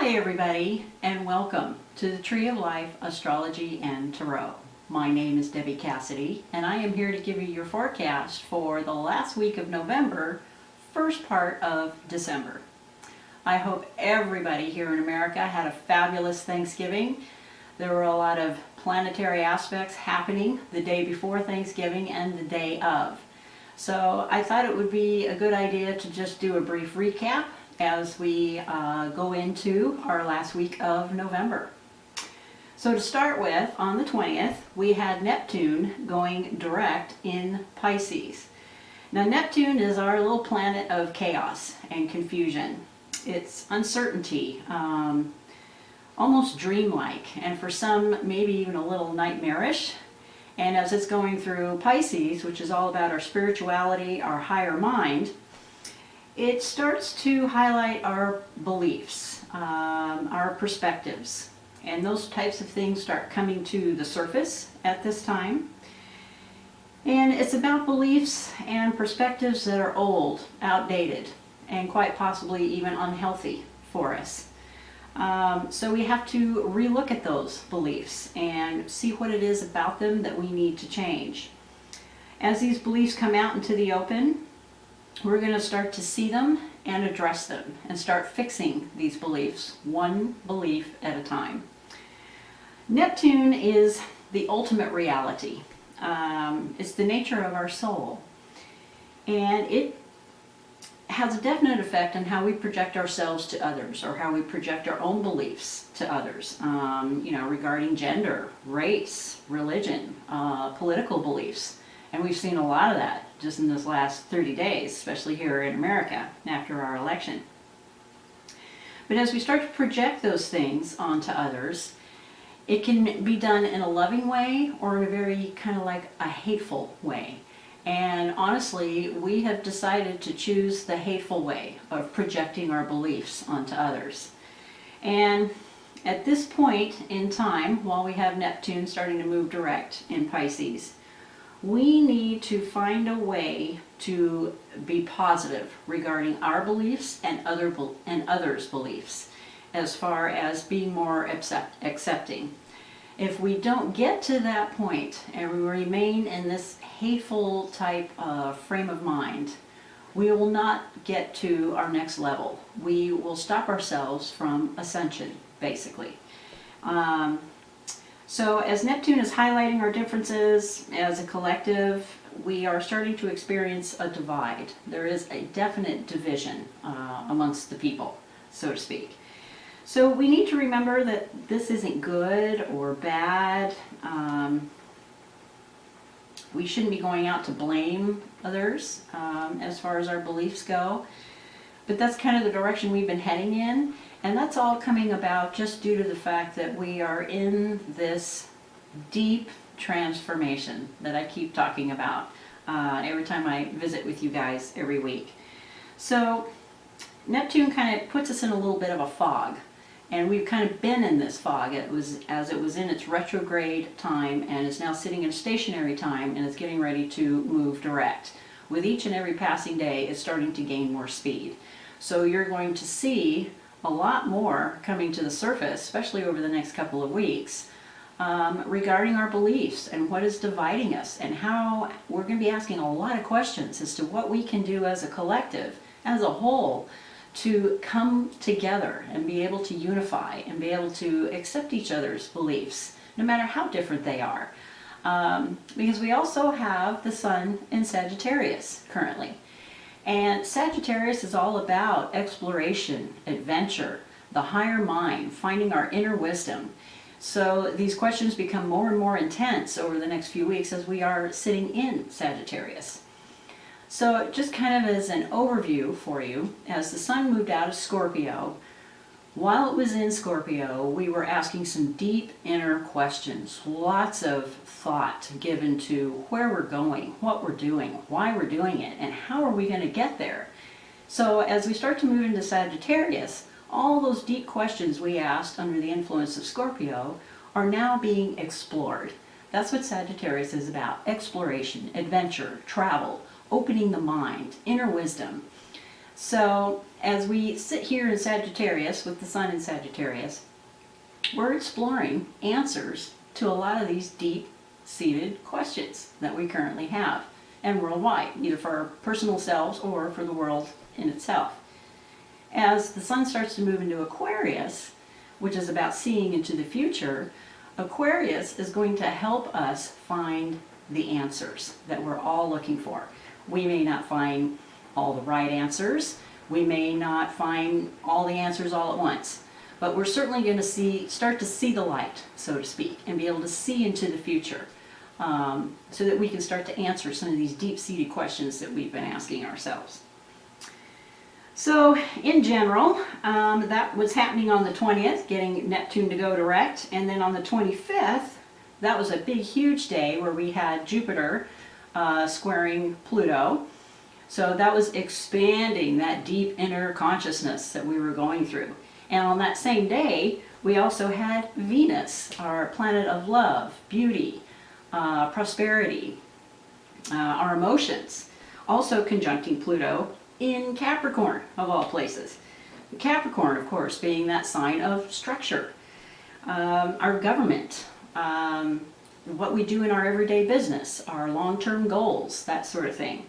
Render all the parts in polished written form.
Hi everybody, and welcome to the Tree of Life Astrology and Tarot. My name is Debbie Cassidy, and I am here to give you your forecast for the last week of November, first part of December. I hope everybody here in America had a fabulous Thanksgiving. There were a lot of planetary aspects happening the day before Thanksgiving and the day of. So I thought it would be a good idea to just do a brief recap as we go into our last week of November. So to start with, on the 20th, we had Neptune going direct in Pisces. Now Neptune is our little planet of chaos and confusion. It's uncertainty, almost dreamlike, and for some maybe even a little nightmarish. And as it's going through Pisces, which is all about our spirituality, our higher mind, it starts to highlight our beliefs, our perspectives, and those types of things start coming to the surface at this time. And it's about beliefs and perspectives that are old, outdated, and quite possibly even unhealthy for us. So we have to relook at those beliefs and see what it is about them that we need to change. As these beliefs come out into the open, we're going to start to see them and address them and start fixing these beliefs, one belief at a time. Neptune is the ultimate reality. It's the nature of our soul. And it has a definite effect on how we project ourselves to others, or how we project our own beliefs to others, regarding gender, race, religion, political beliefs. And we've seen a lot of that just in this last 30 days, especially here in America after our election. But as we start to project those things onto others, it can be done in a loving way or in a very kind of like a hateful way. And honestly, we have decided to choose the hateful way of projecting our beliefs onto others. And at this point in time, while we have Neptune starting to move direct in Pisces, we need to find a way to be positive regarding our beliefs and others' beliefs, as far as being more accepting. If we don't get to that point and we remain in this hateful type of frame of mind, we will not get to our next level. We will stop ourselves from ascension, basically. So as Neptune is highlighting our differences as a collective, we are starting to experience a divide. There is a definite division amongst the people, so to speak. So we need to remember that this isn't good or bad. We shouldn't be going out to blame others as far as our beliefs go. But that's kind of the direction we've been heading in. And that's all coming about just due to the fact that we are in this deep transformation that I keep talking about every time I visit with you guys every week. So Neptune kind of puts us in a little bit of a fog. And we've kind of been in this fog. It was in its retrograde time, and is now sitting in stationary time, and it's getting ready to move direct. With each and every passing day, it's starting to gain more speed. So you're going to see a lot more coming to the surface, especially over the next couple of weeks, regarding our beliefs and what is dividing us, and how we're going to be asking a lot of questions as to what we can do as a collective, as a whole, to come together and be able to unify and be able to accept each other's beliefs, no matter how different they are. Because we also have the Sun in Sagittarius currently. And Sagittarius is all about exploration, adventure, the higher mind, finding our inner wisdom. So these questions become more and more intense over the next few weeks as we are sitting in Sagittarius. So just kind of as an overview for you, as the Sun moved out of Scorpio, while it was in Scorpio, we were asking some deep inner questions, lots of thought given to where we're going, what we're doing, why we're doing it, and how are we going to get there. So as we start to move into Sagittarius, all those deep questions we asked under the influence of Scorpio are now being explored. That's what Sagittarius is about: exploration, adventure, travel, opening the mind, inner wisdom. So as we sit here in Sagittarius with the sun in Sagittarius, we're exploring answers to a lot of these deep-seated questions that we currently have and worldwide, either for our personal selves or for the world in itself. As the sun starts to move into Aquarius, which is about seeing into the future, Aquarius is going to help us find the answers that we're all looking for. We may not find all the right answers. We may not find all the answers all at once. But we're certainly going to start to see the light, so to speak, and be able to see into the future, so that we can start to answer some of these deep-seated questions that we've been asking ourselves. So, in general, that was happening on the 20th, getting Neptune to go direct, and then on the 25th, that was a big, huge day where we had Jupiter squaring Pluto. So that was expanding that deep inner consciousness that we were going through. And on that same day, we also had Venus, our planet of love, beauty, prosperity, our emotions, also conjuncting Pluto in Capricorn, of all places. Capricorn, of course, being that sign of structure, our government, what we do in our everyday business, our long-term goals, that sort of thing.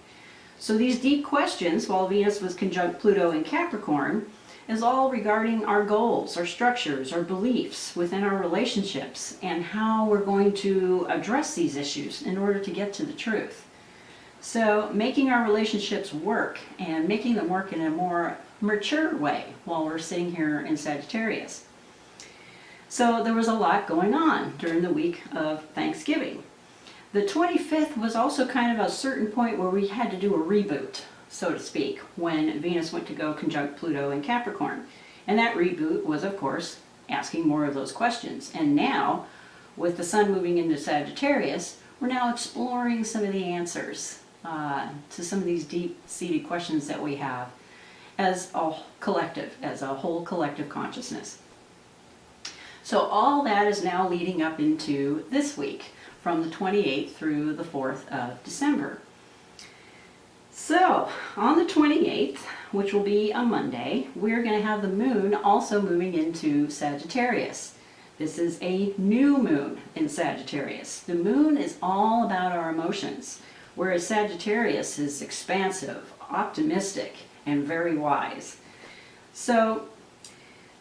So these deep questions, while Venus was conjunct Pluto in Capricorn, is all regarding our goals, our structures, our beliefs within our relationships, and how we're going to address these issues in order to get to the truth. So making our relationships work and making them work in a more mature way while we're sitting here in Sagittarius. So there was a lot going on during the week of Thanksgiving. The 25th was also kind of a certain point where we had to do a reboot, so to speak, when Venus went to go conjunct Pluto in Capricorn. And that reboot was, of course, asking more of those questions. And now, with the sun moving into Sagittarius, we're now exploring some of the answers to some of these deep-seated questions that we have as a collective, as a whole collective consciousness. So all that is now leading up into this week, from the 28th through the 4th of December. So, on the 28th, which will be a Monday, we're going to have the moon also moving into Sagittarius. This is a new moon in Sagittarius. The moon is all about our emotions, whereas Sagittarius is expansive, optimistic, and very wise. So,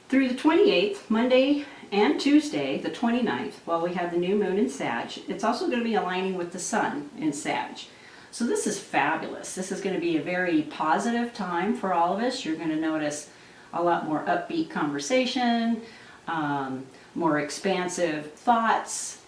through the 28th, Monday and Tuesday, the 29th, while we have the new moon in Sag, it's also going to be aligning with the sun in Sag. So this is fabulous. This is going to be a very positive time for all of us. You're going to notice a lot more upbeat conversation, more expansive thoughts,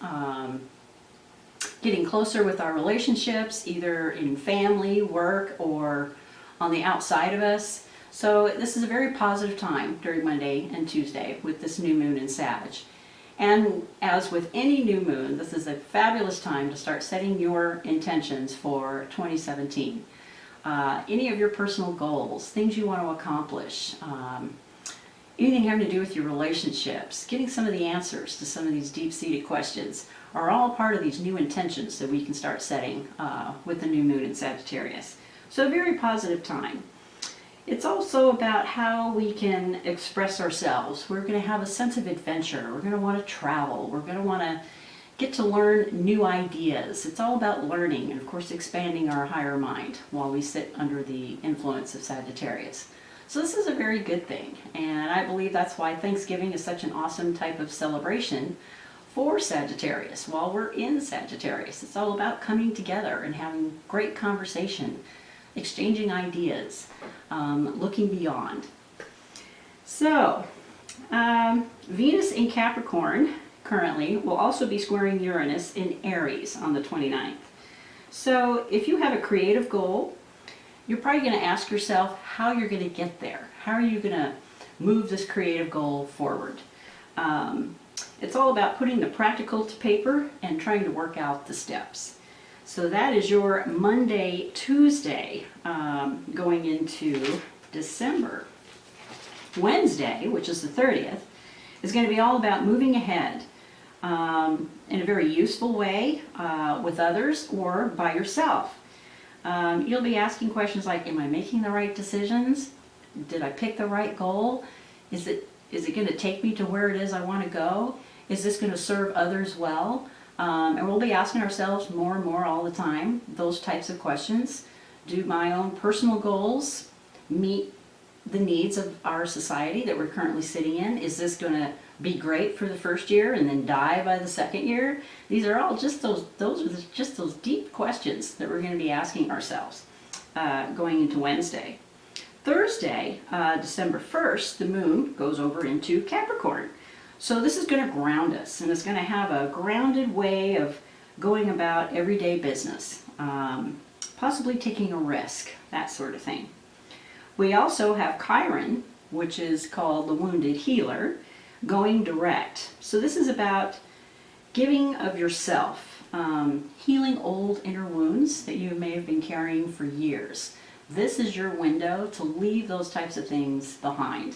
getting closer with our relationships, either in family, work, or on the outside of us. So this is a very positive time during Monday and Tuesday with this new moon in Sag. And as with any new moon, this is a fabulous time to start setting your intentions for 2017. Any of your personal goals, things you want to accomplish, anything having to do with your relationships, getting some of the answers to some of these deep-seated questions are all part of these new intentions that we can start setting with the new moon in Sagittarius. So a very positive time. It's also about how we can express ourselves. We're going to have a sense of adventure. We're going to want to travel. We're going to want to get to learn new ideas. It's all about learning and, of course, expanding our higher mind while we sit under the influence of Sagittarius. So this is a very good thing, and I believe that's why Thanksgiving is such an awesome type of celebration for Sagittarius while we're in Sagittarius. It's all about coming together and having great conversation, exchanging ideas, looking beyond. So, Venus in Capricorn currently will also be squaring Uranus in Aries on the 29th. So, if you have a creative goal, you're probably going to ask yourself how you're going to get there. How are you going to move this creative goal forward? It's all about putting the practical to paper and trying to work out the steps. So that is your Monday, Tuesday, going into December. Wednesday, which is the 30th, is going to be all about moving ahead in a very useful way with others or by yourself. You'll be asking questions like, am I making the right decisions? Did I pick the right goal? Is it going to take me to where it is I want to go? Is this going to serve others well? And we'll be asking ourselves more and more all the time those types of questions. Do my own personal goals meet the needs of our society that we're currently sitting in? Is this going to be great for the first year and then die by the second year? These are all just those deep questions that we're going to be asking ourselves going into Wednesday. Thursday, December 1st, the moon goes over into Capricorn. So this is going to ground us, and it's going to have a grounded way of going about everyday business, possibly taking a risk, that sort of thing. We also have Chiron, which is called the wounded healer, going direct. So this is about giving of yourself, healing old inner wounds that you may have been carrying for years. This is your window to leave those types of things behind.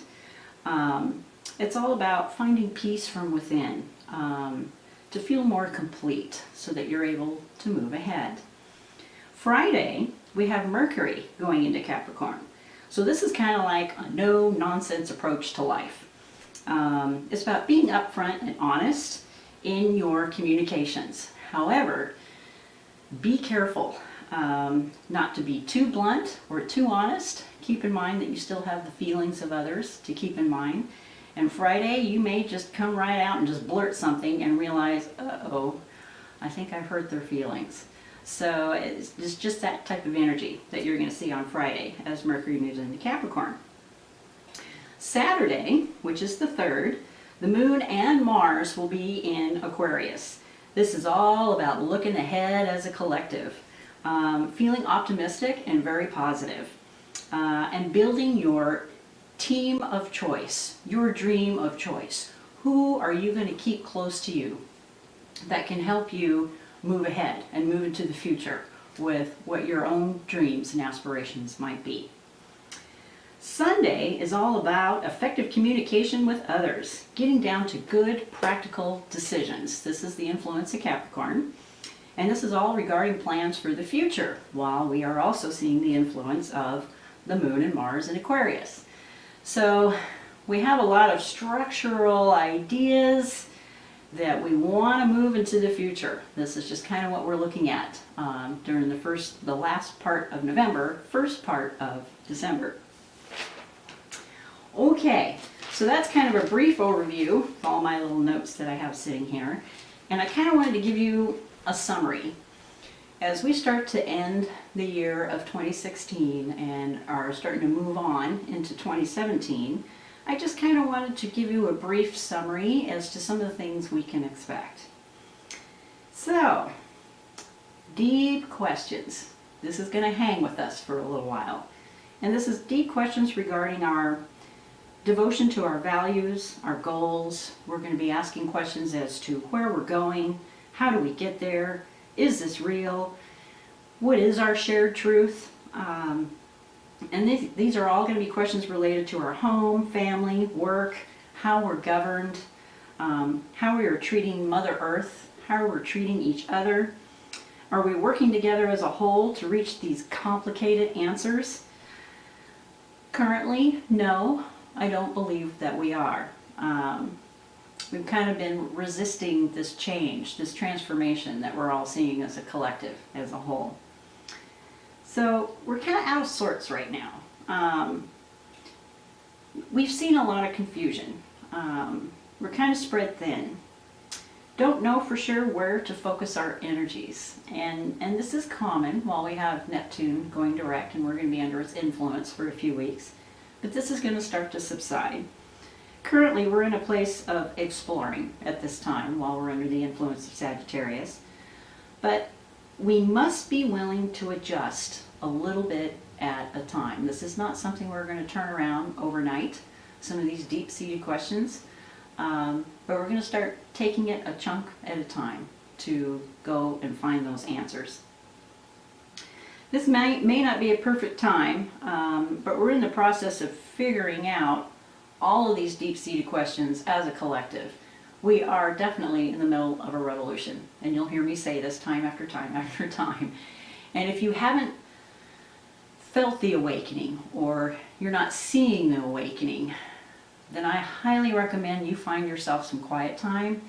It's all about finding peace from within, to feel more complete so that you're able to move ahead. Friday, we have Mercury going into Capricorn. So this is kind of like a no-nonsense approach to life. It's about being upfront and honest in your communications. However, be careful not to be too blunt or too honest. Keep in mind that you still have the feelings of others to keep in mind. And Friday, you may just come right out and just blurt something and realize, uh-oh, I think I've hurt their feelings. So it's just that type of energy that you're going to see on Friday as Mercury moves into Capricorn. Saturday, which is the 3rd, the Moon and Mars will be in Aquarius. This is all about looking ahead as a collective, feeling optimistic and very positive, and building your team of choice, your dream of choice. Who are you going to keep close to you that can help you move ahead and move into the future with what your own dreams and aspirations might be? Sunday is all about effective communication with others, getting down to good, practical decisions. This is the influence of Capricorn, and this is all regarding plans for the future, while we are also seeing the influence of the Moon and Mars in Aquarius. So we have a lot of structural ideas that we want to move into the future. This is just kind of what we're looking at during the last part of November, first part of December. Okay, so that's kind of a brief overview of all my little notes that I have sitting here. And I kind of wanted to give you a summary. As we start to end the year of 2016 and are starting to move on into 2017, I just kind of wanted to give you a brief summary as to some of the things we can expect. So, deep questions. This is going to hang with us for a little while. And this is deep questions regarding our devotion to our values, our goals. We're going to be asking questions as to where we're going, how do we get there, is this real, what is our shared truth? And these are all going to be questions related to our home, family, work, how we're governed, how we are treating Mother Earth, how we're treating each other. Are we working together as a whole to reach these complicated answers? Currently, no, I don't believe that we are. We've kind of been resisting this change, this transformation that we're all seeing as a collective, as a whole. So we're kind of out of sorts right now. We've seen a lot of confusion. We're kind of spread thin. Don't know for sure where to focus our energies. And this is common while we have Neptune going direct and we're going to be under its influence for a few weeks. But this is going to start to subside. Currently, we're in a place of exploring at this time while we're under the influence of Sagittarius. But we must be willing to adjust a little bit at a time. This is not something we're going to turn around overnight, some of these deep-seated questions. But we're going to start taking it a chunk at a time to go and find those answers. This may not be a perfect time, but we're in the process of figuring out all of these deep-seated questions as a collective. We are definitely in the middle of a revolution, and you'll hear me say this time after time after time. And if you haven't felt the awakening or you're not seeing the awakening, then I highly recommend you find yourself some quiet time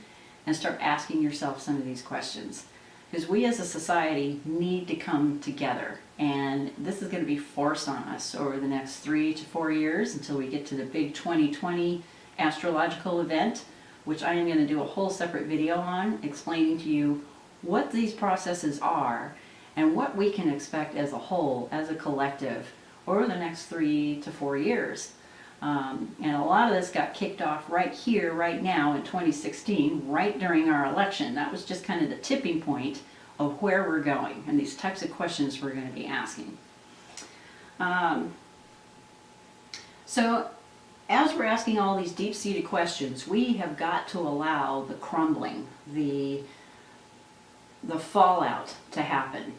and start asking yourself some of these questions. Because we as a society need to come together, and this is going to be forced on us over the next 3 to 4 years until we get to the big 2020 astrological event, which I am going to do a whole separate video on, explaining to you what these processes are and what we can expect as a whole, as a collective, over the next 3 to 4 years. And a lot of this got kicked off right here, right now in 2016, right during our election. That was just kind of the tipping point of where we're going and these types of questions we're going to be asking. So as we're asking all these deep-seated questions, we have got to allow the crumbling, the fallout to happen.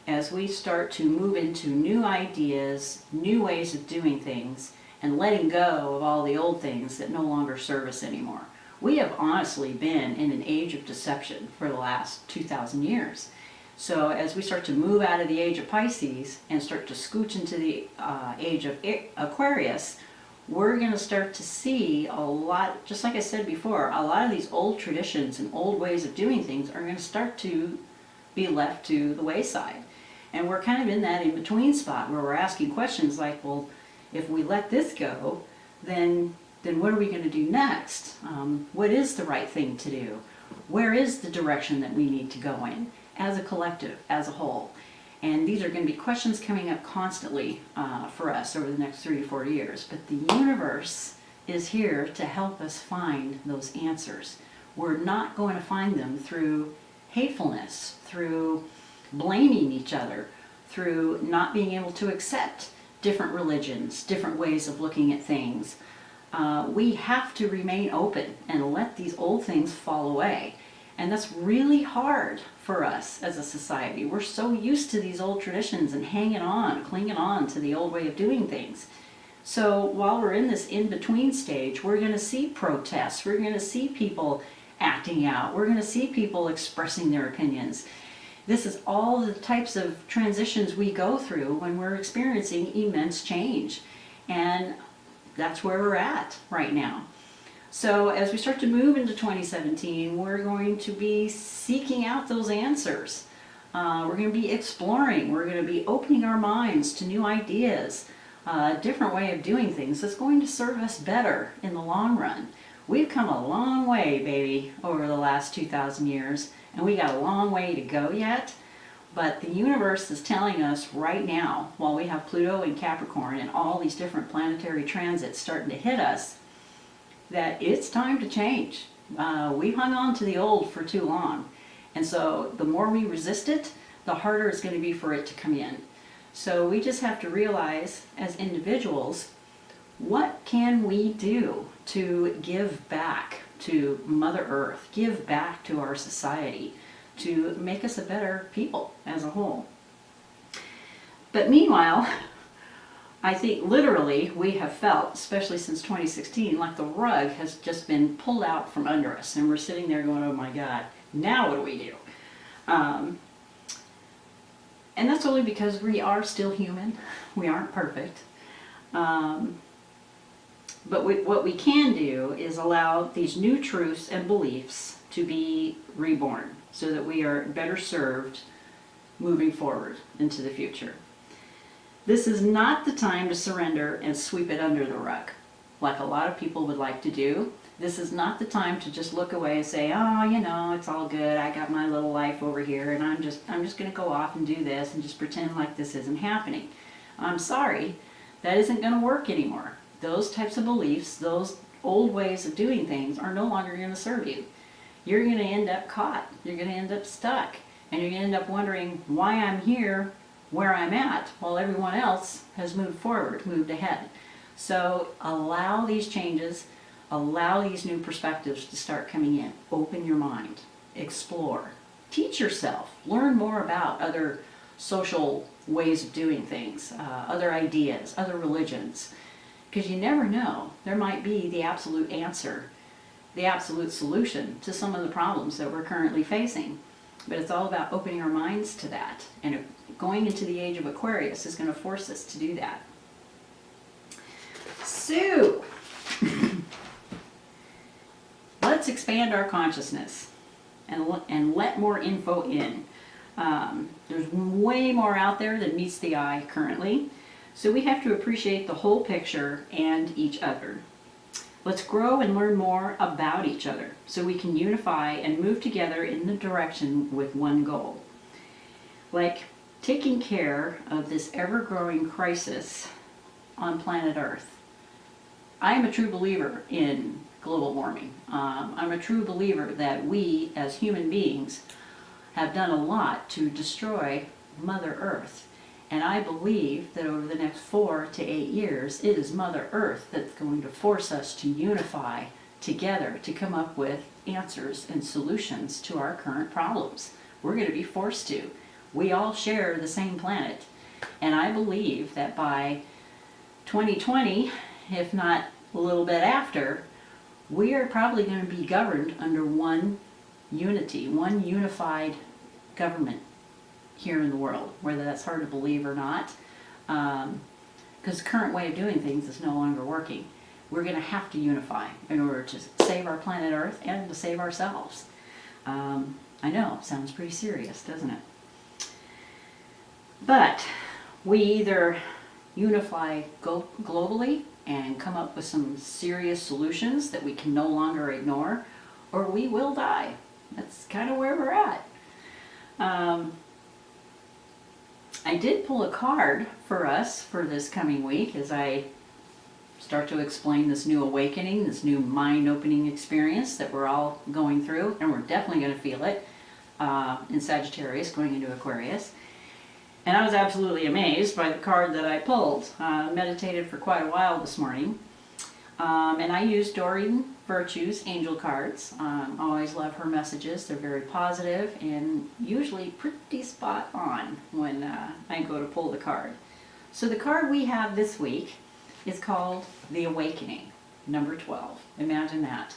As we start to move into new ideas, new ways of doing things, and letting go of all the old things that no longer serve us anymore. We have honestly been in an age of deception for the last 2,000 years. So as we start to move out of the age of Pisces and start to scooch into the age of Aquarius, we're going to start to see a lot, just like I said before, a lot of these old traditions and old ways of doing things are going to start to be left to the wayside. And we're kind of in that in-between spot where we're asking questions like, well, if we let this go, then what are we going to do next? What is the right thing to do? Where is the direction that we need to go in as a collective, as a whole? And these are going to be questions coming up constantly for us over the next 3 to 4 years. But the universe is here to help us find those answers. We're not going to find them through hatefulness, through blaming each other, through not being able to accept different religions, different ways of looking at things. We have to remain open and let these old things fall away. And that's really hard for us as a society. We're so used to these old traditions and hanging on, clinging on to the old way of doing things. So while we're in this in-between stage, we're going to see protests. We're going to see people acting out. We're going to see people expressing their opinions. This is all the types of transitions we go through when we're experiencing immense change. And that's where we're at right now. So as we start to move into 2017, we're going to be seeking out those answers. We're going to be exploring. We're going to be opening our minds to new ideas, a different way of doing things that's going to serve us better in the long run. We've come a long way, baby, over the last 2,000 years. And we got a long way to go yet, but the universe is telling us right now, while we have Pluto and Capricorn and all these different planetary transits starting to hit us, that it's time to change. We've hung on to the old for too long. And so the more we resist it, the harder it's going to be for it to come in. So we just have to realize as individuals, what can we do to give back to Mother Earth, give back to our society, to make us a better people as a whole. But meanwhile, I think literally we have felt, especially since 2016, like the rug has just been pulled out from under us, and we're sitting there going, oh my God, now what do we do? And that's only because we are still human. We aren't perfect. But what we can do is allow these new truths and beliefs to be reborn so that we are better served moving forward into the future. This is not the time to surrender and sweep it under the rug, like a lot of people would like to do. This is not the time to just look away and say, oh, you know, it's all good. I got my little life over here, and I'm just going to go off and do this and just pretend like this isn't happening. I'm sorry, that isn't going to work anymore. Those types of beliefs, those old ways of doing things are no longer going to serve you. You're going to end up caught. You're going to end up stuck. And you're going to end up wondering why I'm here, where I'm at, while everyone else has moved forward, moved ahead. So allow these changes, allow these new perspectives to start coming in. Open your mind, explore, teach yourself, learn more about other social ways of doing things, other ideas, other religions. Because you never know, there might be the absolute answer, the absolute solution to some of the problems that we're currently facing. But it's all about opening our minds to that. And going into the age of Aquarius is going to force us to do that. So, let's expand our consciousness and let more info in. There's way more out there than meets the eye currently. So we have to appreciate the whole picture and each other. Let's grow and learn more about each other so we can unify and move together in the direction with one goal. Like taking care of this ever-growing crisis on planet Earth. I am a true believer in global warming. I'm a true believer that we as human beings have done a lot to destroy Mother Earth. And I believe that over the next 4 to 8 years, it is Mother Earth that's going to force us to unify together to come up with answers and solutions to our current problems. We're going to be forced to. We all share the same planet. And I believe that by 2020, if not a little bit after, we are probably going to be governed under one unity, one unified government here in the world, whether that's hard to believe or not, because the current way of doing things is no longer working. We're going to have to unify in order to save our planet Earth and to save ourselves. I know, sounds pretty serious, doesn't it? But we either unify globally and come up with some serious solutions that we can no longer ignore, or we will die. That's kind of where we're at. I did pull a card for us for this coming week as I start to explain this new awakening, this new mind-opening experience that we're all going through, and we're definitely going to feel it in Sagittarius going into Aquarius. And I was absolutely amazed by the card that I pulled. Meditated for quite a while this morning. And I used Doreen Virtue's angel cards. Always love her messages. They're very positive and usually pretty spot on when I go to pull the card. So the card we have this week is called The Awakening, number 12. Imagine that.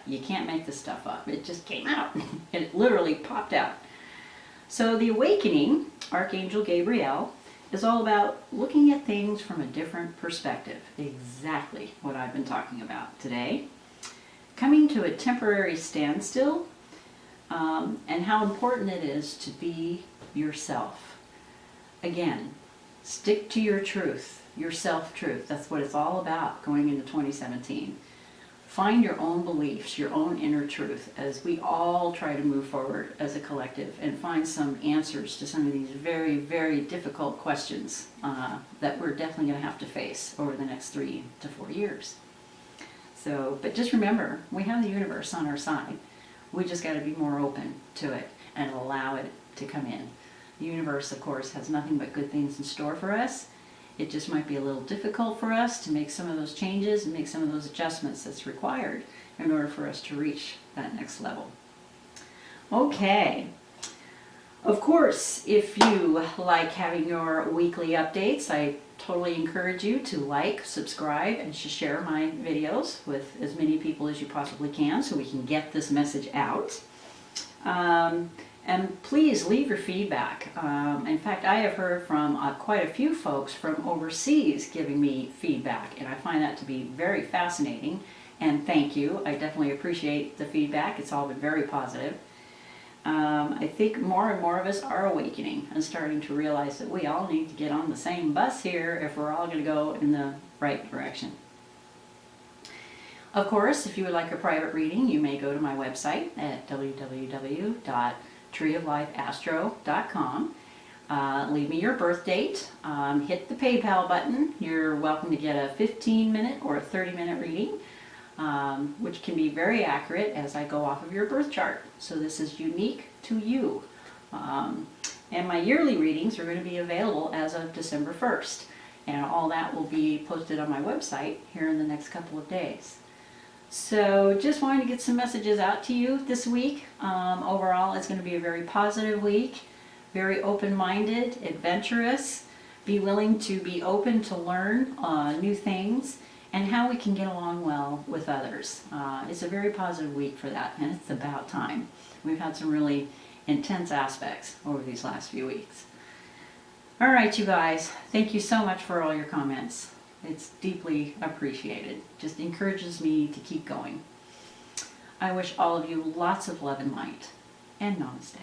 You can't make this stuff up. It just came out. It literally popped out. So The Awakening, Archangel Gabriel, is all about looking at things from a different perspective. Exactly what I've been talking about today. Coming to a temporary standstill, and how important it is to be yourself. Again, stick to your truth, your self-truth. That's what it's all about going into 2017. Find your own beliefs, your own inner truth, as we all try to move forward as a collective and find some answers to some of these very, very difficult questions that we're definitely going to have to face over the next 3 to 4 years. So, but just remember, we have the universe on our side. We just got to be more open to it and allow it to come in. The universe, of course, has nothing but good things in store for us. It just might be a little difficult for us to make some of those changes and make some of those adjustments that's required in order for us to reach that next level. Okay. Of course, if you like having your weekly updates, I totally encourage you to like, subscribe, and to share my videos with as many people as you possibly can so we can get this message out. And please leave your feedback. In fact, I have heard from quite a few folks from overseas giving me feedback, and I find that to be very fascinating. And thank you. I definitely appreciate the feedback. It's all been very positive. I think more and more of us are awakening and starting to realize that we all need to get on the same bus here if we're all going to go in the right direction. Of course, if you would like a private reading, you may go to my website at www.treeoflifeastro.com. Leave me your birth date. Hit the PayPal button. You're welcome to get a 15-minute or a 30-minute reading, which can be very accurate as I go off of your birth chart. So this is unique to you. And my yearly readings are going to be available as of December 1st. And all that will be posted on my website here in the next couple of days. So just wanted to get some messages out to you this week. Overall, it's going to be a very positive week, very open-minded, adventurous, be willing to be open to learn new things and how we can get along well with others. It's a very positive week for that, and it's about time. We've had some really intense aspects over these last few weeks. All right, you guys, thank you so much for all your comments. It's deeply appreciated. Just encourages me to keep going. I wish all of you lots of love and light, and namaste.